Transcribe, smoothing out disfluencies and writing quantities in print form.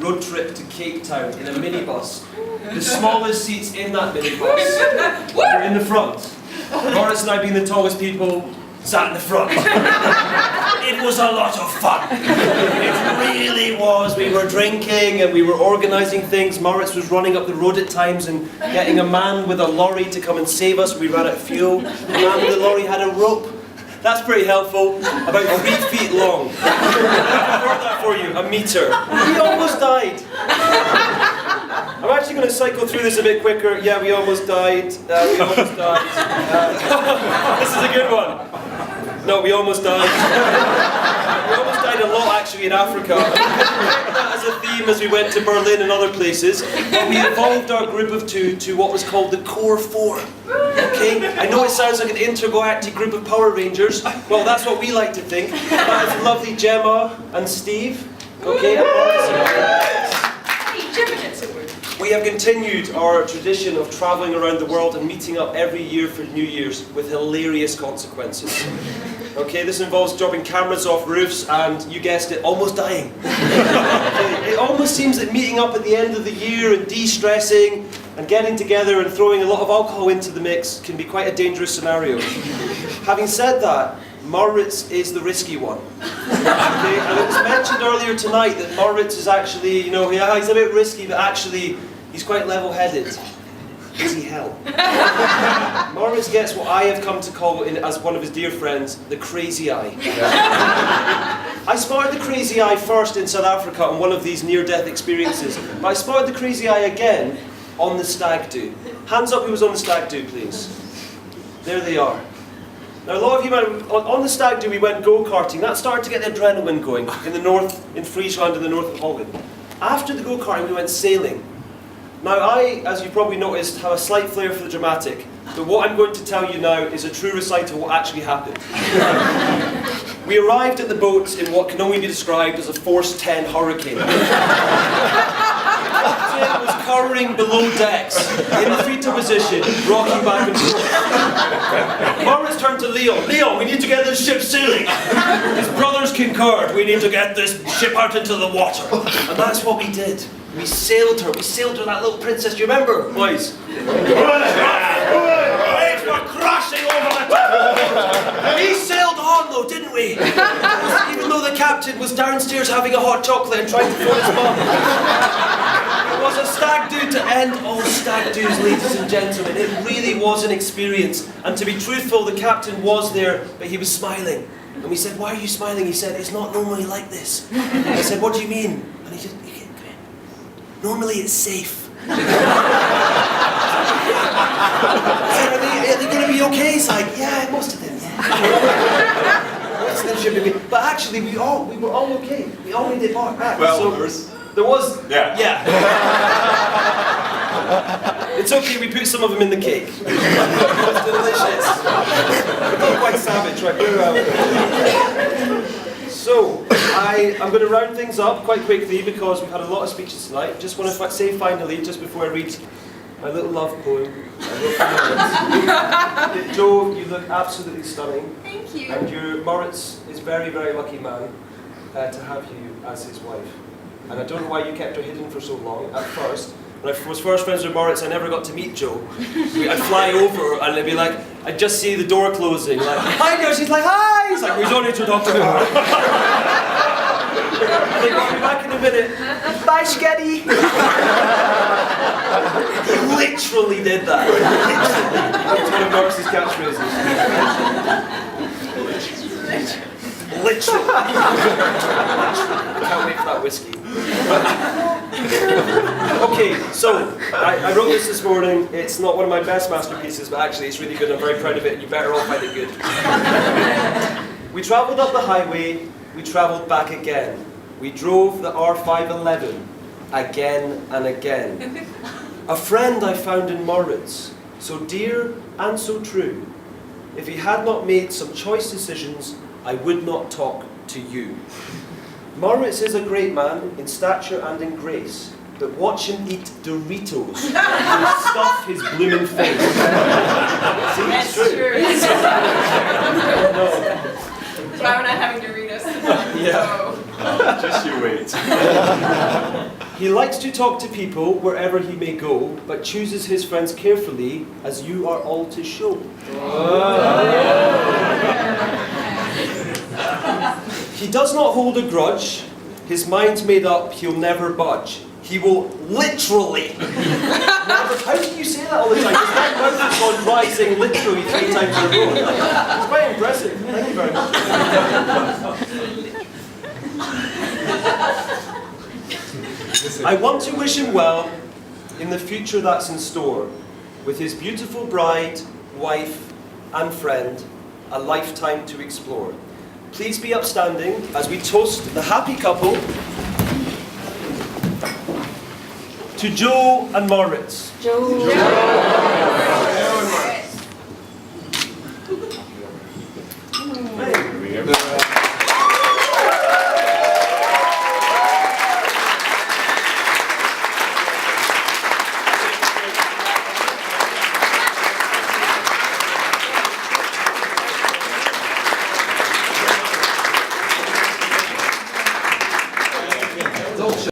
road trip to Cape Town in a minibus. The smallest seats in that minibus were in the front. Maurits and I, being the tallest people, sat in the front. It was a lot of fun. It really was. We were drinking and we were organising things. Maurits was running up the road at times and getting a man with a lorry to come and save us. We ran out of fuel. The man with the lorry had a rope. That's pretty helpful. About 3 feet long. I've got that for you. 1 metre. We almost died. I'm actually going to cycle through this a bit quicker. Yeah, we almost died. We almost died. This is a good one. No, we almost died. We almost died a lot actually in Africa. We kept that as a theme as we went to Berlin and other places. But we evolved our group of 2 to what was called the Core 4. Okay? I know it sounds like an intergalactic group of Power Rangers. Well, that's what we like to think. That is lovely Gemma and Steve. Okay? We have continued our tradition of travelling around the world and meeting up every year for New Year's with hilarious consequences. Okay, this involves dropping cameras off roofs and, you guessed it, almost dying. Okay, it almost seems that meeting up at the end of the year and de-stressing and getting together and throwing a lot of alcohol into the mix can be quite a dangerous scenario. Having said that, Maurits is the risky one. Okay, and it was mentioned earlier tonight that Maurits is actually, you know, yeah, he's a bit risky, but actually he's quite level-headed. Is he hell? Maurits gets what I have come to call, as one of his dear friends, the crazy eye. I spotted the crazy eye first in South Africa on one of these near-death experiences, but I spotted the crazy eye again on the stag do. Hands up who was on the stag do, please. There they are. Now a lot of you might, on the stag do we went go-karting. That started to get the adrenaline going in the north, in Friesland in the north of Holland. After the go-karting we went sailing. Now I, as you probably noticed, have a slight flair for the dramatic, but what I'm going to tell you now is a true recital of what actually happened. We arrived at the boat in what can only be described as a force 10 hurricane. It was cowering below decks, in the fetal position, rocking back and forth. Maurits turned to Leon. Leon, we need to get this ship sailing. His brothers concurred. We need to get this ship out into the water. And that's what we did. We sailed her, that little princess, do you remember, boys? Waves were crashing over the top. We sailed on though, didn't we? Even though the captain was downstairs having a hot chocolate and trying to phone his mum. It was a stag do to end all stag do's, ladies and gentlemen. It really was an experience. And to be truthful, the captain was there, but he was smiling. And we said, why are you smiling? He said, it's not normally like this. I said, what do you mean? And he said, normally it's safe. I said, are they going to be okay? He's like, yeah, most of them, yeah. But actually, we were all okay. We all made it back. Well, so there was, yeah. It's okay, we put some of them in the cake. It was delicious. We got quite savage, right? So, I'm going to round things up quite quickly because we've had a lot of speeches tonight. Just want to say finally, just before I read my little love poem, Jo, you look absolutely stunning. Thank you. And Maurits is very, very lucky man to have you as his wife. And I don't know why you kept her hidden for so long at first. When I was first friends with Maurits, I never got to meet Jo. I'd fly over and it'd be like, I'd just see the door closing, like, hi girl, she's like, hi! He's like, we're only to Dr. Hart. And they got me back in a minute. Bye, Sketty! He literally did that. That was one of Maurits' catchphrases. Literally. Can't wait for that whiskey. Okay, so I wrote this morning. It's not one of my best masterpieces, but actually it's really good. I'm very proud of it, and you better all find it good. We travelled up the highway, we travelled back again. We drove the R511 again and again. A friend I found in Maurits, so dear and so true. If he had not made some choice decisions, I would not talk to you. Maurits is a great man in stature and in grace, but watch him eat Doritos to stuff his blooming face. See, it's true. No. That's why we're not having Doritos. Yeah. Just you wait. He likes to talk to people wherever he may go, but chooses his friends carefully, as you are all to show. He does not hold a grudge. His mind's made up, he'll never budge. He will literally never... How can you say that all the time? His mouth is on rising literally 3 times in a row. It's quite impressive. Thank you very much. I want to wish him well in the future that's in store, with his beautiful bride, wife, and friend, a lifetime to explore. Please be upstanding as we toast the happy couple to Jo and Maurits. Jo.